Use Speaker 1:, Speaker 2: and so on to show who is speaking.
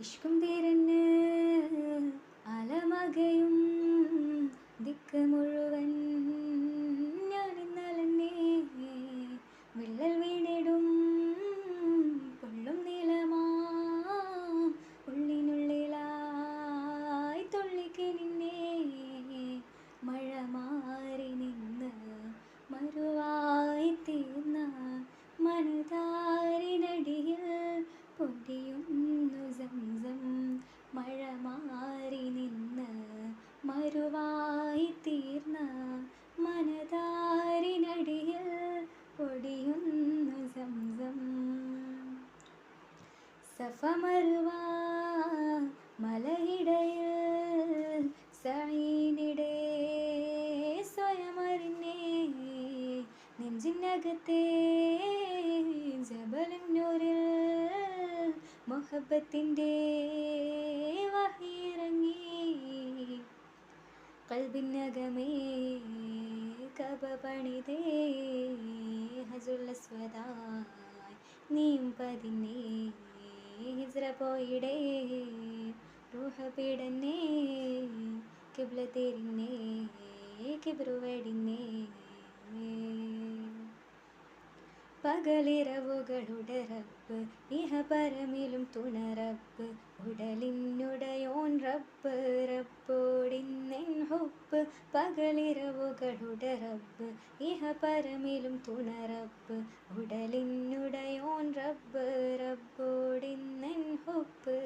Speaker 1: ഇഷ്കും തീരന് അലമകയും ദിക്ക് മുഴുവൻ ഞാനിന്നലന്നെ വിള്ളൽ വീണിടും പൊള്ളും നീളമാ ഉള്ളിനുള്ളിലായി തുള്ളിക്ക് നിന്നെ മഴ മാറി നിന്ന് മറുവായി തീർന്ന മനതാരിനടിയിൽ പൊടിയുന്നു സംസം മഴ മാറി നിന്ന് മറുവായി തീർന്ന മനതാരിനടിയിൽ പൊടിയുന്നു സംസം സഫ മറുവ മലയിടയിൽ സഈനിടെ സ്വയമറിഞ്ഞേ നെഞ്ചിനകത്തെ ജബലന്നൂരിൽ മുഹബത്തിൻ്റെ വഹിയിറങ്ങി കൽബിനകമേ കബ പണിതേ ഹജറുൽ അസ്വദായി നീയും പതിന്നേ ഹിജ്റ പോയിടേ റൂഹ പീഡന്നേ കിബ്ല തിരിഞ്ഞേ കിബ്രു വെടിഞ്ഞേ പകലിരവുകളുടെ റബ്ബ് ഇഹ പരമിലും തുണറബ്ബ് ഉടലിനുടയോൻ റബ്ബ് റബ്ബോടിന്നെൻ ഹുബ്ബ് പകലിരവുകളുടെ റബ്ബ് ഇഹ പരമിലും തുണറബ്ബ് ഉടലിനുടയോൻ റബ്ബ് റബ്ബോടിന്നെൻ ഹുബ്ബ്